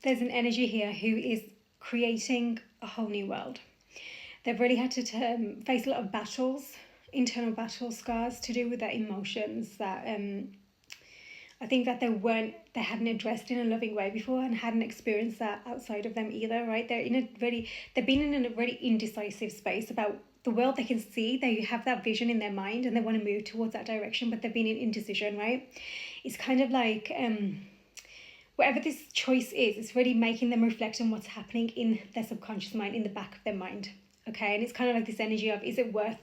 there's an energy here who is creating a whole new world. They've really had to face a lot of battles, internal battle scars to do with their emotions that I think that they hadn't addressed in a loving way before and hadn't experienced that outside of them either, right? They've been in a really indecisive space about the world they can see. They have that vision in their mind and they want to move towards that direction, but they've been in indecision, right? It's kind of like whatever this choice is, it's really making them reflect on what's happening in their subconscious mind, in the back of their mind. Okay, and it's kind of like this energy of, is it worth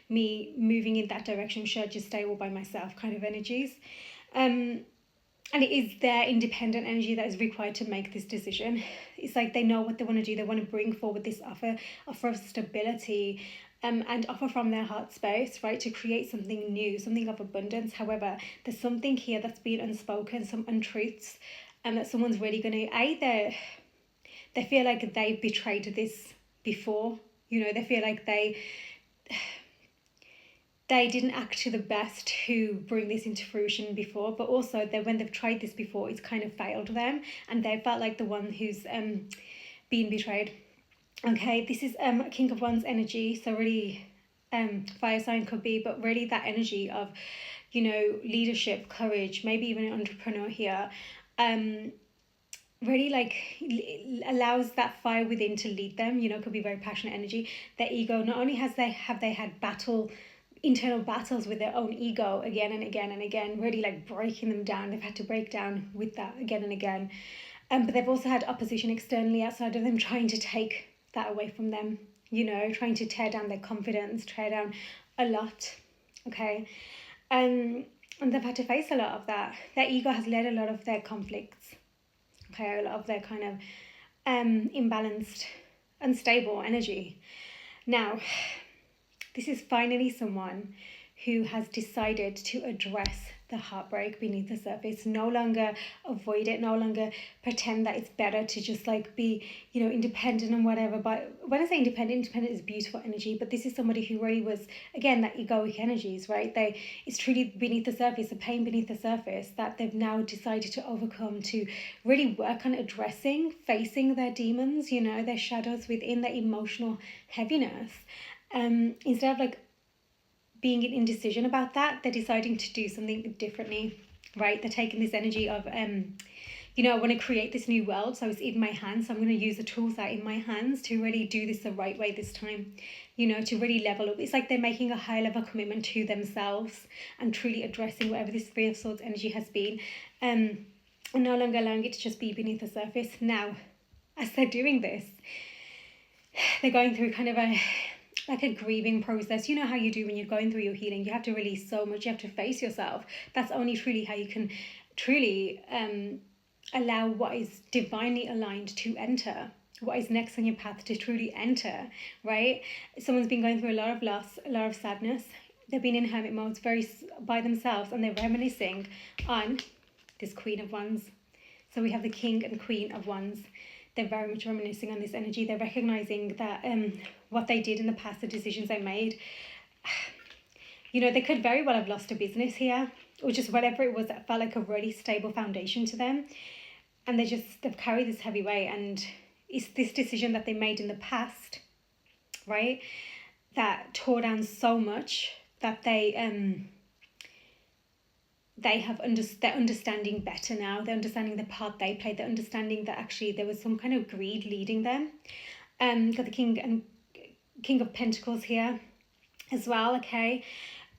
me moving in that direction? Should I just stay all by myself kind of energies? And it is their independent energy that is required to make this decision. It's like they know what they want to do. They want to bring forward this offer of stability, and offer from their heart space, right, to create something new, something of abundance. However, there's something here that's been unspoken, some untruths, and that someone's really going to, they feel like they've betrayed this before. You know, they feel like they didn't act to the best to bring this into fruition before, but also that when they've tried this before, it's kind of failed them and they felt like the one who's been betrayed. Okay, this is King of Wands energy, so really fire sign could be, but really that energy of, you know, leadership, courage, maybe even an entrepreneur here, really like allows that fire within to lead them. You know, could be very passionate energy. Their ego, not only have they had internal battles with their own ego again and again and again, really like breaking them down. They've had to break down with that again and again. But they've also had opposition externally outside of them trying to take that away from them, you know, trying to tear down their confidence, tear down a lot. Okay. And they've had to face a lot of that. Their ego has led a lot of their conflicts. Okay, a lot of their kind of imbalanced, unstable energy. Now, this is finally someone who has decided to address the heartbreak beneath the surface, no longer avoid it, no longer pretend that it's better to just like be, you know, independent and whatever. But when I say independent is beautiful energy, but this is somebody who really was, again, that egoic energies, right? It's truly beneath the surface, the pain beneath the surface that they've now decided to overcome, to really work on addressing, facing their demons, you know, their shadows within, their emotional heaviness. Instead of like being in indecision about that, they're deciding to do something differently, right? They're taking this energy of, you know, I want to create this new world, so it's in my hands, so I'm going to use the tools that are in my hands to really do this the right way this time, you know, to really level up. It's like they're making a high level commitment to themselves and truly addressing whatever this Three of Swords energy has been, and no longer allowing it to just be beneath the surface. Now, as they're doing this, they're going through kind of a grieving process. You know how you do when you're going through your healing, you have to release so much, you have to face yourself. That's only truly how you can truly allow what is divinely aligned to enter, what is next on your path to truly enter, right? Someone's been going through a lot of loss, a lot of sadness. They've been in hermit modes, very by themselves, and they're reminiscing on this Queen of Wands. So we have the King and Queen of Wands. They're very much reminiscing on this energy. They're recognizing that what they did in the past, the decisions they made, you know, they could very well have lost a business here, or just whatever it was that felt like a really stable foundation to them. And they've carried this heavy weight, and it's this decision that they made in the past, right, that tore down so much that they're understanding better now. They're understanding the part they played. They're understanding that actually there was some kind of greed leading them. Got the King of Pentacles here as well, okay?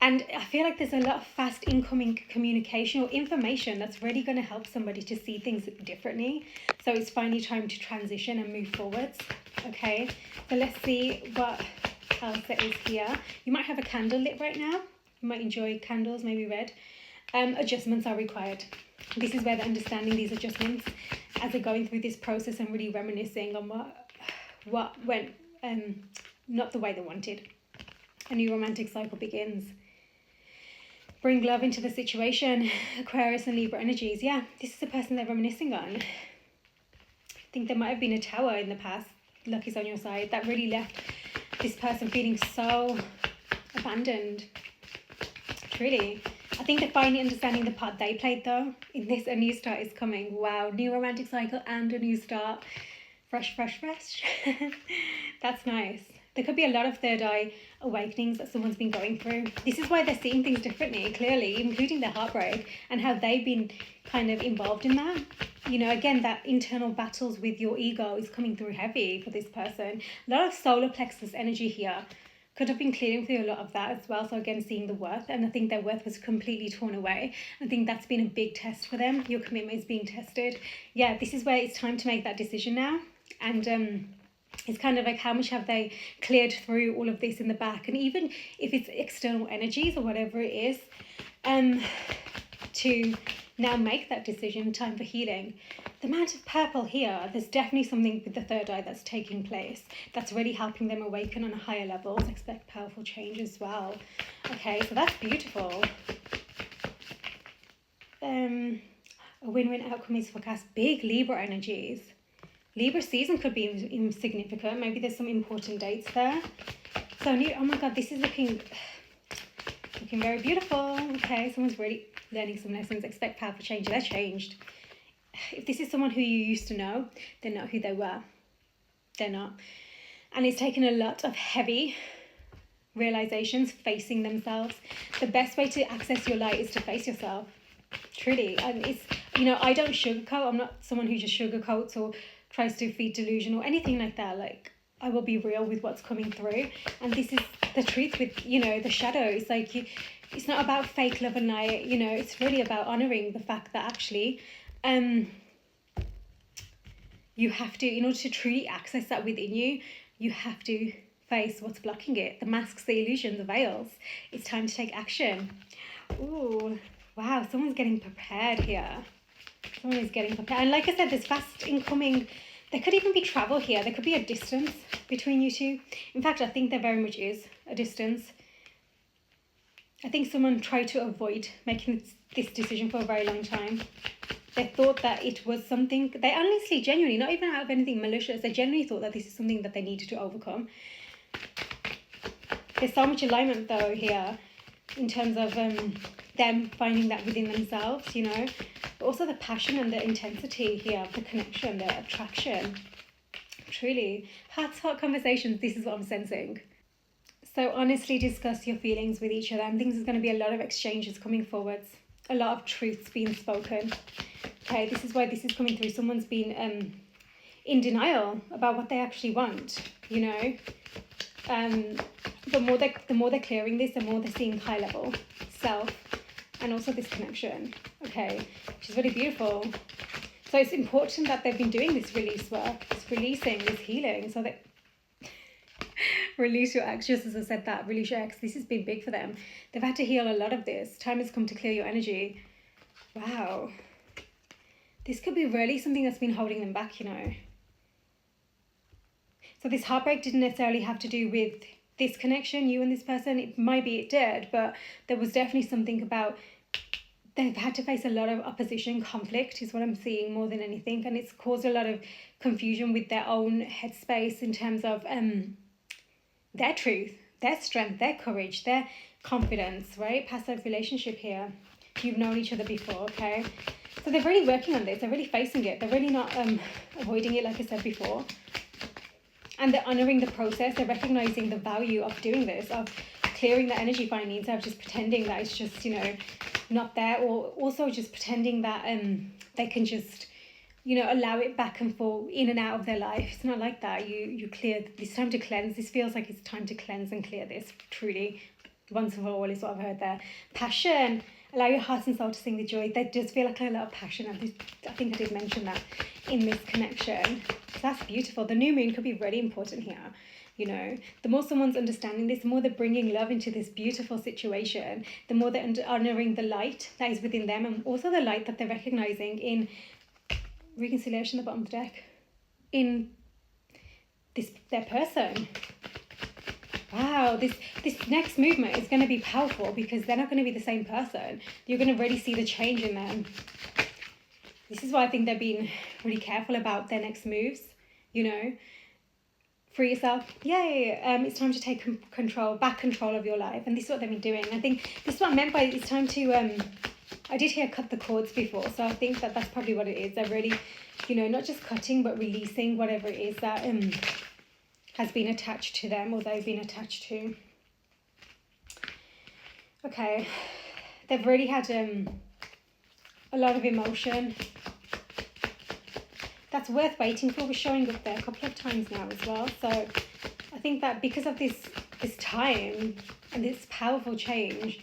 And I feel like there's a lot of fast incoming communication or information that's really going to help somebody to see things differently. So it's finally time to transition and move forwards, okay? So let's see what else there is here. You might have a candle lit right now. You might enjoy candles, maybe red. Adjustments are required. This is where they're understanding these adjustments as they're going through this process and really reminiscing on what went not the way they wanted. A new romantic cycle begins. Bring love into the situation. Aquarius and Libra energies. Yeah, this is the person they're reminiscing on. I think there might have been a tower in the past. Luck is on your side. That really left this person feeling so abandoned. Truly. I think they're finally understanding the part they played though in this. A new start is coming. Wow, new romantic cycle and a new start. Fresh, fresh, fresh. That's nice. There could be a lot of third eye awakenings that someone's been going through. This is why they're seeing things differently, clearly, including their heartbreak and how they've been kind of involved in that. You know, again, that internal battles with your ego is coming through heavy for this person. A lot of solar plexus energy here. Could have been clearing through a lot of that as well. So again, seeing the worth, and I think their worth was completely torn away. I think that's been a big test for them. Your commitment is being tested. Yeah, this is where it's time to make that decision now. And it's kind of like, how much have they cleared through all of this in the back? And even if it's external energies or whatever it is, to now make that decision, time for healing. The amount of purple here, there's definitely something with the third eye that's taking place that's really helping them awaken on a higher level. Expect powerful change as well. Okay, so that's beautiful. A win-win outcome is forecast. Big Libra energies. Libra season could be insignificant. Maybe there's some important dates there. So, oh my God, this is looking very beautiful. Okay, someone's really learning some lessons. Expect powerful change. They're changed. If this is someone who you used to know, they're not who they were. They're not. And it's taken a lot of heavy realizations, facing themselves. The best way to access your light is to face yourself. Truly. And it's, you know, I don't sugarcoat. I'm not someone who just sugarcoats or tries to feed delusion or anything like that. Like, I will be real with what's coming through. And this is the truth with, you know, the shadows. Like, it's not about fake love and light, you know, it's really about honoring the fact that actually you have to, in order to truly access that within you, you have to face what's blocking it. The masks, the illusion, the veils. It's time to take action. Ooh, wow, someone's getting prepared here. Someone is getting prepared. And like I said, there's fast incoming. There could even be travel here. There could be a distance between you two. In fact, I think there very much is a distance. I think someone tried to avoid making this decision for a very long time. They thought that it was something, they honestly, genuinely, not even out of anything malicious, they genuinely thought that this is something that they needed to overcome. There's so much alignment though here in terms of them finding that within themselves, you know, but also the passion and the intensity here, the connection, the attraction. Truly, heart-to-heart conversations, this is what I'm sensing. So honestly discuss your feelings with each other, and things is going to be a lot of exchanges coming forwards, a lot of truths being spoken. Okay, this is why this is coming through. Someone's been in denial about what they actually want, you know. The more they're clearing this, the more they're seeing high level self, and also this connection. Okay, which is really beautiful. So it's important that they've been doing this release work, this releasing, this healing, so that release your ex, just as I said that, release your ex. This has been big for them. They've had to heal a lot of this. Time has come to clear your energy. Wow. This could be really something that's been holding them back, you know. So this heartbreak didn't necessarily have to do with this connection, you and this person. It might be it did, but there was definitely something about they've had to face a lot of opposition, conflict is what I'm seeing more than anything. And it's caused a lot of confusion with their own headspace in terms of their truth, their strength, their courage, their confidence, right? Past life relationship here. You've known each other before, okay? So they're really working on this. They're really facing it. They're really not avoiding it, like I said before. And they're honouring the process. They're recognising the value of doing this, of clearing the energy finally, instead of just pretending that it's just, you know, not there, or also just pretending that they can just, you know, allow it back and forth in and out of their life. It's not like that. You clear. It's time to cleanse. This feels like it's time to cleanse and clear this, truly. Once and for all is what I've heard there. Passion. Allow your heart and soul to sing the joy. There does feel like a lot of passion. I think I did mention that in this connection. So that's beautiful. The new moon could be really important here. You know, the more someone's understanding this, the more they're bringing love into this beautiful situation, the more they're honouring the light that is within them, and also the light that they're recognising in reconciliation, the bottom of the deck, in their person. Wow, this next movement is going to be powerful because they're not going to be the same person. You're going to really see the change in them. This is why I think they're being really careful about their next moves, you know. free yourself. Yay! It's time to take back control of your life, and this is what they've been doing. I think this is what I meant by it's time to. I did hear cut the cords before, so I think that that's probably what it is. They're really, not just cutting but releasing whatever it is that has been attached to them or they've been attached to. Okay, they've really had a lot of emotion. That's worth waiting for. We're showing up there a couple of times now as well. So I think that because of this time and this powerful change,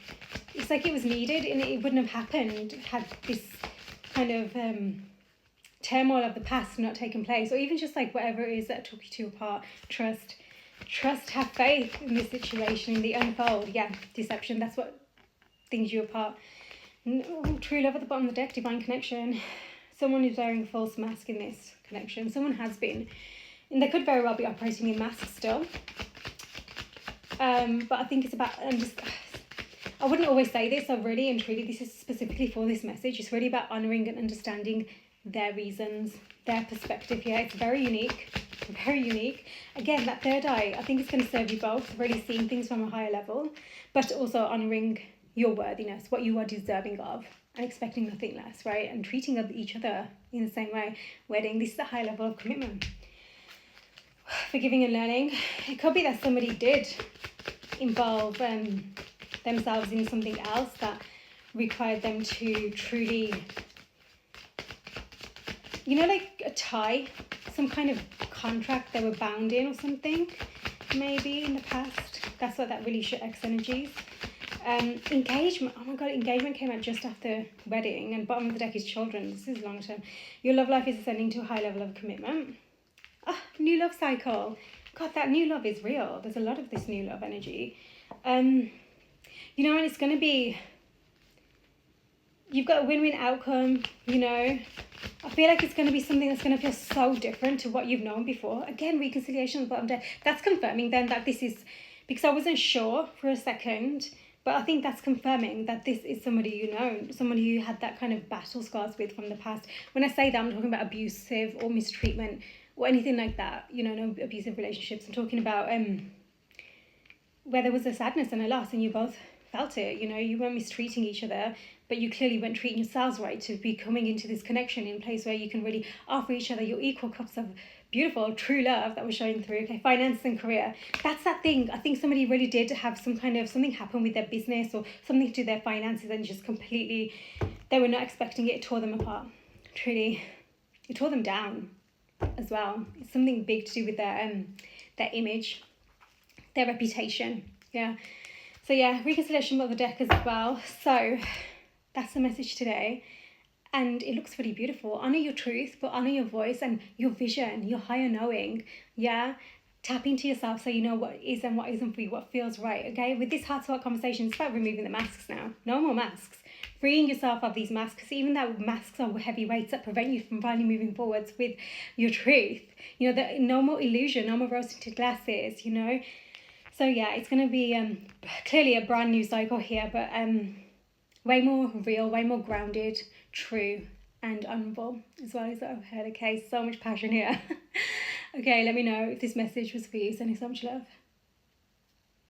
it's like it was needed, and it wouldn't have happened had this kind of turmoil of the past not taken place, or even just like whatever it is that took you two apart. Trust, have faith in this situation, in the unfold. Yeah, deception, that's what things you apart. True love at the bottom of the deck, divine connection. Someone is wearing a false mask in this connection. Someone has been. And they could very well be operating in masks still. But I think it's about... I wouldn't always say this, so really and truly, this is specifically for this message. It's really about honouring and understanding their reasons, their perspective here. It's very unique. Very unique. Again, that third eye, I think it's going to serve you both. Really seeing things from a higher level, but also honouring your worthiness, what you are deserving of, and expecting nothing less, right? And treating each other in the same way. Wedding, this is a high level of commitment. Forgiving and learning. It could be that somebody did involve themselves in something else that required them to truly, like a tie, some kind of contract they were bound in or something, maybe in the past. That's what that really X energies. Engagement. Oh my god, engagement came out just after wedding, and bottom of the deck is children. This is long term. Your love life is ascending to a high level of commitment. New love cycle. God, that new love is real. There's a lot of this new love energy. And it's going to be, you've got a win-win outcome, I feel like it's going to be something that's going to feel so different to what you've known before. Again, reconciliation on the bottom deck. That's confirming then that this is, because I wasn't sure for a second, but I think that's confirming that this is somebody somebody you had that kind of battle scars with from the past. When I say that, I'm talking about abusive or mistreatment or anything like that, no abusive relationships. I'm talking about where there was a sadness and a loss and you both felt it, you weren't mistreating each other, but you clearly weren't treating yourselves right to be coming into this connection in a place where you can really offer each other your equal cups of beautiful, true love that was showing through. Okay, finance and career. That's that thing. I think somebody really did have something happen with their business or something to do with their finances and just completely, they were not expecting it. It tore them apart. Truly, it tore them down as well. It's something big to do with their image, their reputation. Yeah. So yeah, reconciliation of the deck as well. So that's the message today. And it looks really beautiful. Honor your truth, but honor your voice and your vision, your higher knowing. Yeah. Tap into yourself so you know what is and what isn't for you, what feels right. Okay. With this heart-to-heart conversation, it's about removing the masks now. No more masks. Freeing yourself of these masks, even though masks are heavy weights that prevent you from finally moving forwards with your truth. No more illusion, no more rose-tinted glasses, So yeah, it's going to be clearly a brand new cycle here, but way more real, way more grounded, true, and honourable as well as I've heard. Okay, so much passion here. Okay, let me know if this message was for you. Sending so much love.